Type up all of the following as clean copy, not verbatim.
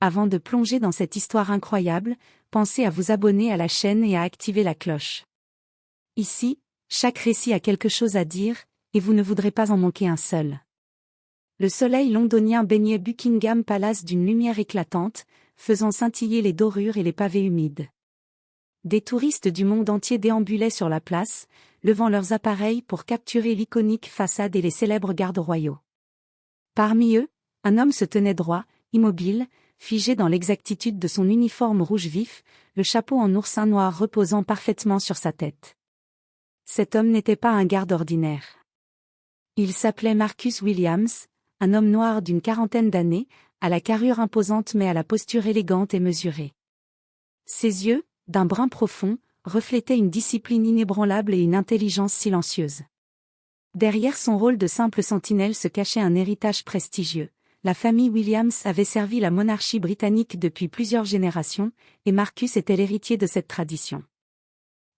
avant de plonger dans cette histoire incroyable, pensez à vous abonner à la chaîne et à activer la cloche. Ici, chaque récit a quelque chose à dire, et vous ne voudrez pas en manquer un seul. Le soleil londonien baignait Buckingham Palace d'une lumière éclatante, faisant scintiller les dorures et les pavés humides. Des touristes du monde entier déambulaient sur la place, levant leurs appareils pour capturer l'iconique façade et les célèbres gardes royaux. Parmi eux, un homme se tenait droit, immobile, figé dans l'exactitude de son uniforme rouge vif, le chapeau en oursin noir reposant parfaitement sur sa tête. Cet homme n'était pas un garde ordinaire. Il s'appelait Marcus Williams, un homme noir d'une quarantaine d'années, à la carrure imposante mais à la posture élégante et mesurée. Ses yeux, d'un brun profond, reflétaient une discipline inébranlable et une intelligence silencieuse. Derrière son rôle de simple sentinelle se cachait un héritage prestigieux. La famille Williams avait servi la monarchie britannique depuis plusieurs générations, et Marcus était l'héritier de cette tradition.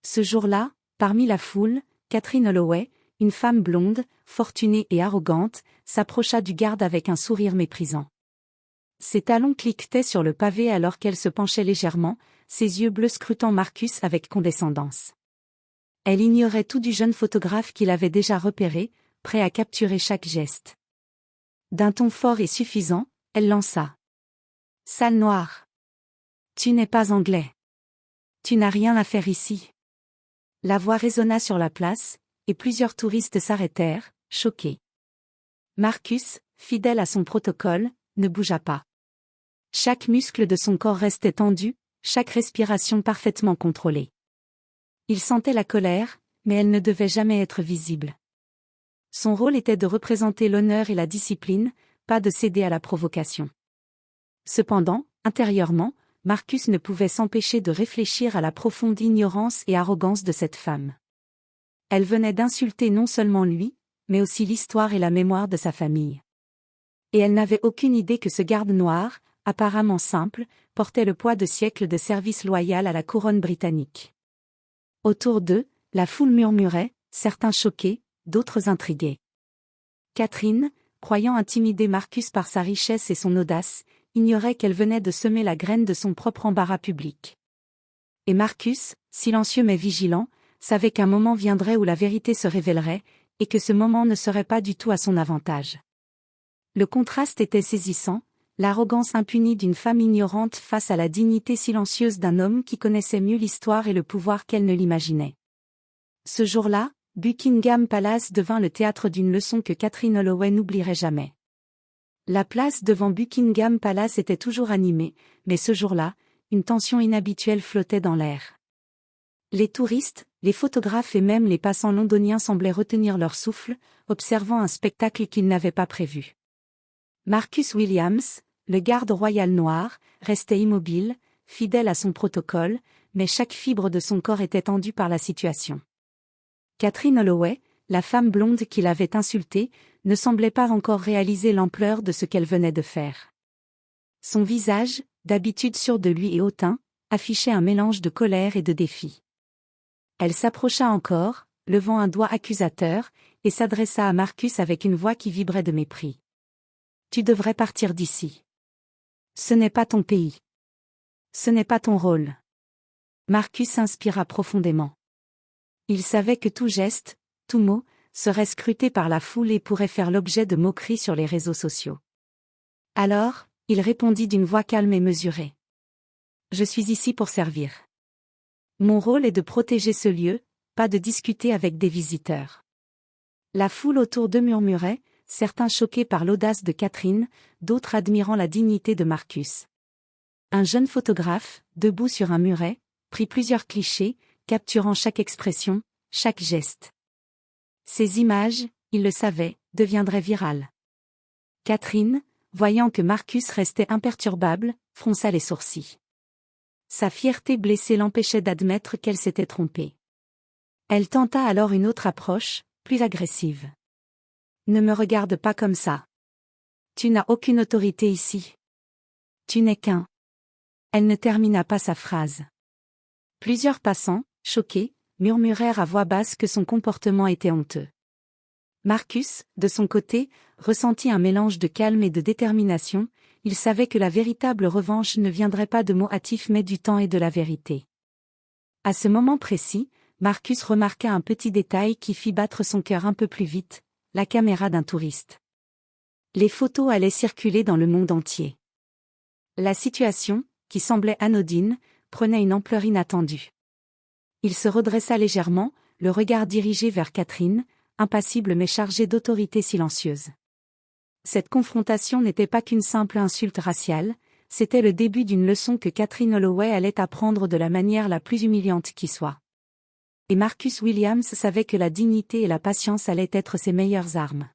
Ce jour-là, parmi la foule, Catherine Holloway, une femme blonde, fortunée et arrogante, s'approcha du garde avec un sourire méprisant. Ses talons cliquetaient sur le pavé alors qu'elle se penchait légèrement, ses yeux bleus scrutant Marcus avec condescendance. Elle ignorait tout du jeune photographe qu'il avait déjà repéré, prêt à capturer chaque geste. D'un ton fort et suffisant, elle lança. « Sale noire. Tu n'es pas anglais. Tu n'as rien à faire ici. » La voix résonna sur la place, et plusieurs touristes s'arrêtèrent, choqués. Marcus, fidèle à son protocole, ne bougea pas. Chaque muscle de son corps restait tendu, chaque respiration parfaitement contrôlée. Il sentait la colère, mais elle ne devait jamais être visible. Son rôle était de représenter l'honneur et la discipline, pas de céder à la provocation. Cependant, intérieurement, Marcus ne pouvait s'empêcher de réfléchir à la profonde ignorance et arrogance de cette femme. Elle venait d'insulter non seulement lui, mais aussi l'histoire et la mémoire de sa famille. Et elle n'avait aucune idée que ce garde noir, apparemment simple, portait le poids de siècles de service loyal à la couronne britannique. Autour d'eux, la foule murmurait, certains choqués, d'autres intrigués. Catherine, croyant intimider Marcus par sa richesse et son audace, ignorait qu'elle venait de semer la graine de son propre embarras public. Et Marcus, silencieux mais vigilant, savait qu'un moment viendrait où la vérité se révélerait, et que ce moment ne serait pas du tout à son avantage. Le contraste était saisissant, l'arrogance impunie d'une femme ignorante face à la dignité silencieuse d'un homme qui connaissait mieux l'histoire et le pouvoir qu'elle ne l'imaginait. Ce jour-là, Buckingham Palace devint le théâtre d'une leçon que Catherine Holloway n'oublierait jamais. La place devant Buckingham Palace était toujours animée, mais ce jour-là, une tension inhabituelle flottait dans l'air. Les touristes, les photographes et même les passants londoniens semblaient retenir leur souffle, observant un spectacle qu'ils n'avaient pas prévu. Marcus Williams, le garde royal noir, restait immobile, fidèle à son protocole, mais chaque fibre de son corps était tendue par la situation. Catherine Holloway, la femme blonde qui l'avait insultée, ne semblait pas encore réaliser l'ampleur de ce qu'elle venait de faire. Son visage, d'habitude sûr de lui et hautain, affichait un mélange de colère et de défi. Elle s'approcha encore, levant un doigt accusateur, et s'adressa à Marcus avec une voix qui vibrait de mépris. « Tu devrais partir d'ici. Ce n'est pas ton pays. Ce n'est pas ton rôle. » Marcus inspira profondément. Il savait que tout geste, tout mot, serait scruté par la foule et pourrait faire l'objet de moqueries sur les réseaux sociaux. Alors, il répondit d'une voix calme et mesurée. « Je suis ici pour servir. Mon rôle est de protéger ce lieu, pas de discuter avec des visiteurs. » La foule autour d'eux murmurait, certains choqués par l'audace de Catherine, d'autres admirant la dignité de Marcus. Un jeune photographe, debout sur un muret, prit plusieurs clichés, capturant chaque expression, chaque geste. Ces images, il le savait, deviendraient virales. Catherine, voyant que Marcus restait imperturbable, fronça les sourcils. Sa fierté blessée l'empêchait d'admettre qu'elle s'était trompée. Elle tenta alors une autre approche, plus agressive. « Ne me regarde pas comme ça. Tu n'as aucune autorité ici. Tu n'es qu'un. » Elle ne termina pas sa phrase. Plusieurs passants, choqués, murmurèrent à voix basse que son comportement était honteux. Marcus, de son côté, ressentit un mélange de calme et de détermination, il savait que la véritable revanche ne viendrait pas de mots hâtifs mais du temps et de la vérité. À ce moment précis, Marcus remarqua un petit détail qui fit battre son cœur un peu plus vite, la caméra d'un touriste. Les photos allaient circuler dans le monde entier. La situation, qui semblait anodine, prenait une ampleur inattendue. Il se redressa légèrement, le regard dirigé vers Catherine, impassible mais chargée d'autorité silencieuse. Cette confrontation n'était pas qu'une simple insulte raciale, c'était le début d'une leçon que Catherine Holloway allait apprendre de la manière la plus humiliante qui soit. Et Marcus Williams savait que la dignité et la patience allaient être ses meilleures armes.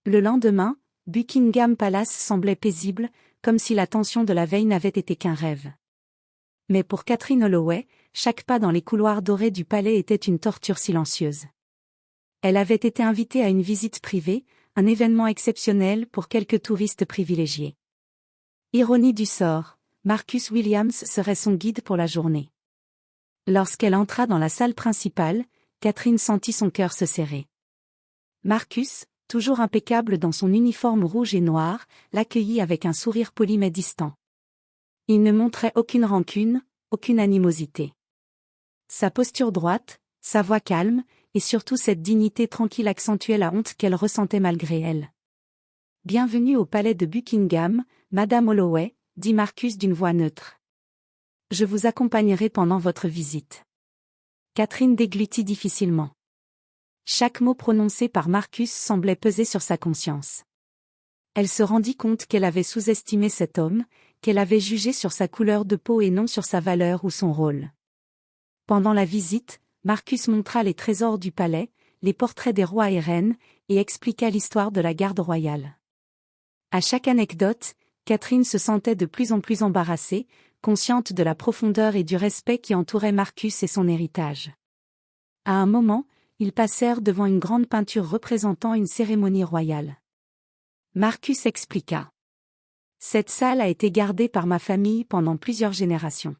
Le lendemain, Buckingham Palace semblait paisible, comme si la tension de la veille n'avait été qu'un rêve. Mais pour Catherine Holloway, chaque pas dans les couloirs dorés du palais était une torture silencieuse. Elle avait été invitée à une visite privée, un événement exceptionnel pour quelques touristes privilégiés. Ironie du sort, Marcus Williams serait son guide pour la journée. Lorsqu'elle entra dans la salle principale, Catherine sentit son cœur se serrer. Marcus, toujours impeccable dans son uniforme rouge et noir, l'accueillit avec un sourire poli mais distant. Il ne montrait aucune rancune, aucune animosité. Sa posture droite, sa voix calme, et surtout cette dignité tranquille accentuaient la honte qu'elle ressentait malgré elle. « Bienvenue au palais de Buckingham, Madame Holloway », dit Marcus d'une voix neutre. « Je vous accompagnerai pendant votre visite. » Catherine déglutit difficilement. Chaque mot prononcé par Marcus semblait peser sur sa conscience. Elle se rendit compte qu'elle avait sous-estimé cet homme, qu'elle avait jugé sur sa couleur de peau et non sur sa valeur ou son rôle. Pendant la visite, Marcus montra les trésors du palais, les portraits des rois et reines, et expliqua l'histoire de la garde royale. À chaque anecdote, Catherine se sentait de plus en plus embarrassée, consciente de la profondeur et du respect qui entourait Marcus et son héritage. À un moment, ils passèrent devant une grande peinture représentant une cérémonie royale. Marcus expliqua. « Cette salle a été gardée par ma famille pendant plusieurs générations.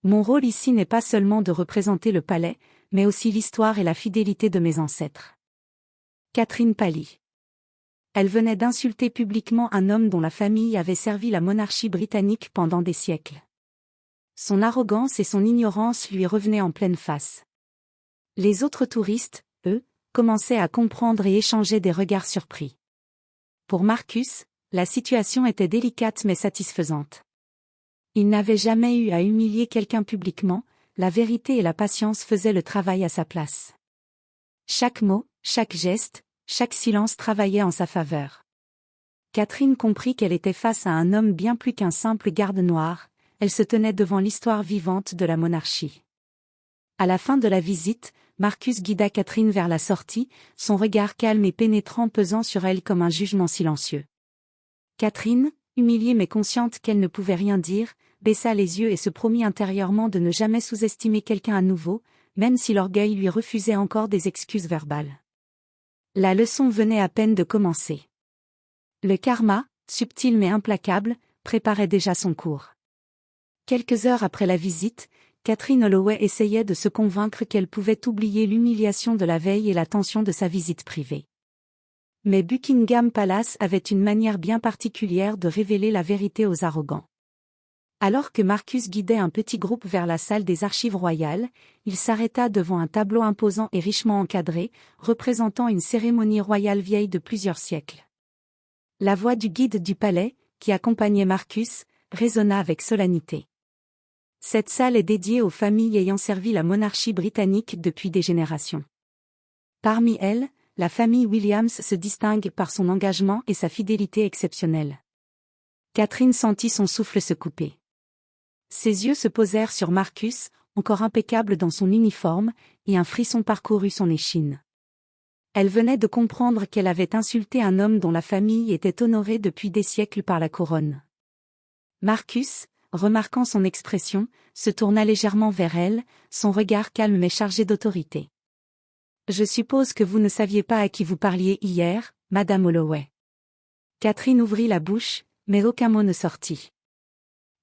Mon rôle ici n'est pas seulement de représenter le palais, mais aussi l'histoire et la fidélité de mes ancêtres. » Catherine pâlit. Elle venait d'insulter publiquement un homme dont la famille avait servi la monarchie britannique pendant des siècles. Son arrogance et son ignorance lui revenaient en pleine face. Les autres touristes, eux, commençaient à comprendre et échangeaient des regards surpris. Pour Marcus, la situation était délicate mais satisfaisante. Il n'avait jamais eu à humilier quelqu'un publiquement, la vérité et la patience faisaient le travail à sa place. Chaque mot, chaque geste, chaque silence travaillait en sa faveur. Catherine comprit qu'elle était face à un homme bien plus qu'un simple garde noir, elle se tenait devant l'histoire vivante de la monarchie. À la fin de la visite, Marcus guida Catherine vers la sortie, son regard calme et pénétrant pesant sur elle comme un jugement silencieux. Catherine, humiliée mais consciente qu'elle ne pouvait rien dire, baissa les yeux et se promit intérieurement de ne jamais sous-estimer quelqu'un à nouveau, même si l'orgueil lui refusait encore des excuses verbales. La leçon venait à peine de commencer. Le karma, subtil mais implacable, préparait déjà son cours. Quelques heures après la visite, Catherine Holloway essayait de se convaincre qu'elle pouvait oublier l'humiliation de la veille et la tension de sa visite privée. Mais Buckingham Palace avait une manière bien particulière de révéler la vérité aux arrogants. Alors que Marcus guidait un petit groupe vers la salle des archives royales, il s'arrêta devant un tableau imposant et richement encadré, représentant une cérémonie royale vieille de plusieurs siècles. La voix du guide du palais, qui accompagnait Marcus, résonna avec solennité. Cette salle est dédiée aux familles ayant servi la monarchie britannique depuis des générations. Parmi elles, la famille Williams se distingue par son engagement et sa fidélité exceptionnelle. Catherine sentit son souffle se couper. Ses yeux se posèrent sur Marcus, encore impeccable dans son uniforme, et un frisson parcourut son échine. Elle venait de comprendre qu'elle avait insulté un homme dont la famille était honorée depuis des siècles par la couronne. Marcus, remarquant son expression, se tourna légèrement vers elle, son regard calme mais chargé d'autorité. « Je suppose que vous ne saviez pas à qui vous parliez hier, Madame Holloway. » Catherine ouvrit la bouche, mais aucun mot ne sortit.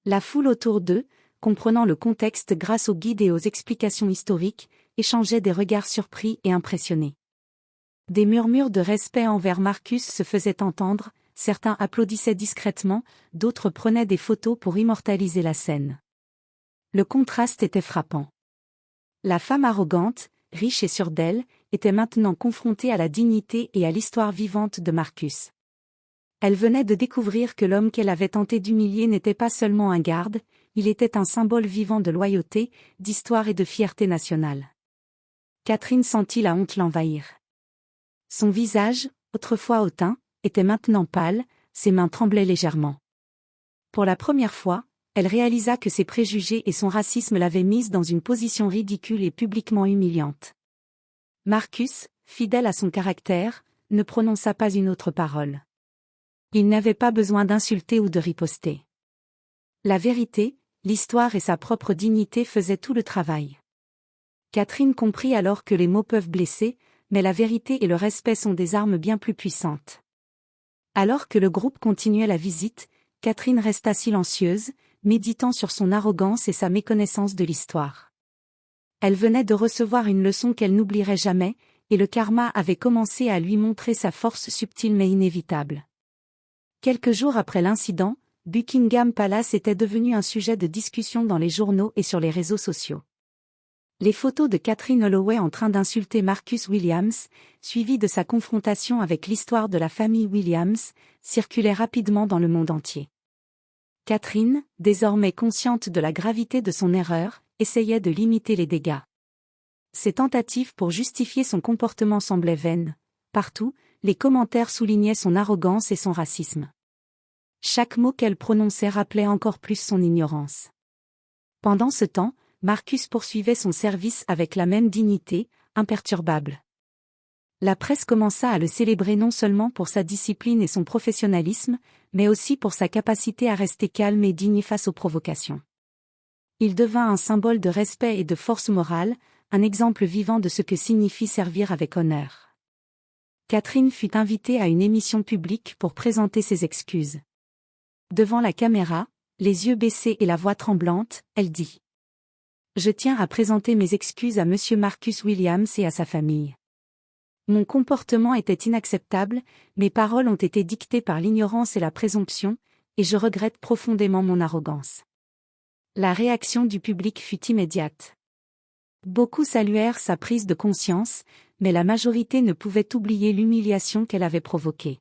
La foule autour d'eux, comprenant le contexte grâce aux guides et aux explications historiques, échangeait des regards surpris et impressionnés. Des murmures de respect envers Marcus se faisaient entendre, certains applaudissaient discrètement, d'autres prenaient des photos pour immortaliser la scène. Le contraste était frappant. La femme arrogante, riche et sûre d'elle, était maintenant confrontée à la dignité et à l'histoire vivante de Marcus. Elle venait de découvrir que l'homme qu'elle avait tenté d'humilier n'était pas seulement un garde, il était un symbole vivant de loyauté, d'histoire et de fierté nationale. Catherine sentit la honte l'envahir. Son visage, autrefois hautain, était maintenant pâle, ses mains tremblaient légèrement. Pour la première fois, elle réalisa que ses préjugés et son racisme l'avaient mise dans une position ridicule et publiquement humiliante. Marcus, fidèle à son caractère, ne prononça pas une autre parole. Il n'avait pas besoin d'insulter ou de riposter. La vérité, l'histoire et sa propre dignité faisaient tout le travail. Catherine comprit alors que les mots peuvent blesser, mais la vérité et le respect sont des armes bien plus puissantes. Alors que le groupe continuait la visite, Catherine resta silencieuse, méditant sur son arrogance et sa méconnaissance de l'histoire. Elle venait de recevoir une leçon qu'elle n'oublierait jamais, et le karma avait commencé à lui montrer sa force subtile mais inévitable. Quelques jours après l'incident, Buckingham Palace était devenu un sujet de discussion dans les journaux et sur les réseaux sociaux. Les photos de Catherine Holloway en train d'insulter Marcus Williams, suivies de sa confrontation avec l'histoire de la famille Williams, circulaient rapidement dans le monde entier. Catherine, désormais consciente de la gravité de son erreur, essayait de limiter les dégâts. Ses tentatives pour justifier son comportement semblaient vaines. Partout, les commentaires soulignaient son arrogance et son racisme. Chaque mot qu'elle prononçait rappelait encore plus son ignorance. Pendant ce temps, Marcus poursuivait son service avec la même dignité, imperturbable. La presse commença à le célébrer non seulement pour sa discipline et son professionnalisme, mais aussi pour sa capacité à rester calme et digne face aux provocations. Il devint un symbole de respect et de force morale, un exemple vivant de ce que signifie servir avec honneur. Catherine fut invitée à une émission publique pour présenter ses excuses. Devant la caméra, les yeux baissés et la voix tremblante, elle dit : « Je tiens à présenter mes excuses à Monsieur Marcus Williams et à sa famille. Mon comportement était inacceptable, mes paroles ont été dictées par l'ignorance et la présomption, et je regrette profondément mon arrogance. » La réaction du public fut immédiate. Beaucoup saluèrent sa prise de conscience, mais la majorité ne pouvait oublier l'humiliation qu'elle avait provoquée.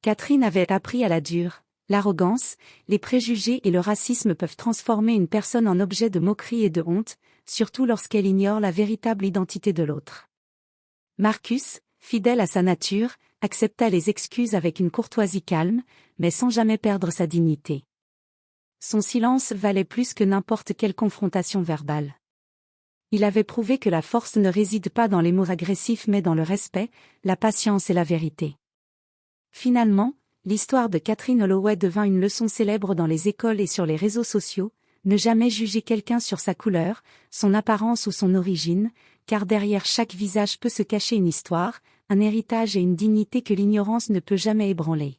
Catherine avait appris à la dure. L'arrogance, les préjugés et le racisme peuvent transformer une personne en objet de moquerie et de honte, surtout lorsqu'elle ignore la véritable identité de l'autre. Marcus, fidèle à sa nature, accepta les excuses avec une courtoisie calme, mais sans jamais perdre sa dignité. Son silence valait plus que n'importe quelle confrontation verbale. Il avait prouvé que la force ne réside pas dans les mots agressifs mais dans le respect, la patience et la vérité. Finalement, l'histoire de Catherine Holloway devint une leçon célèbre dans les écoles et sur les réseaux sociaux: ne jamais juger quelqu'un sur sa couleur, son apparence ou son origine, car derrière chaque visage peut se cacher une histoire, un héritage et une dignité que l'ignorance ne peut jamais ébranler.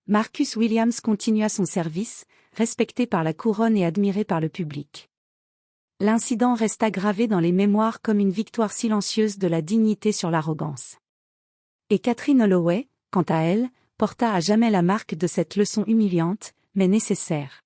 Marcus Williams continua son service, respecté par la couronne et admiré par le public. L'incident resta gravé dans les mémoires comme une victoire silencieuse de la dignité sur l'arrogance. Et Catherine Holloway, quant à elle, porta à jamais la marque de cette leçon humiliante, mais nécessaire.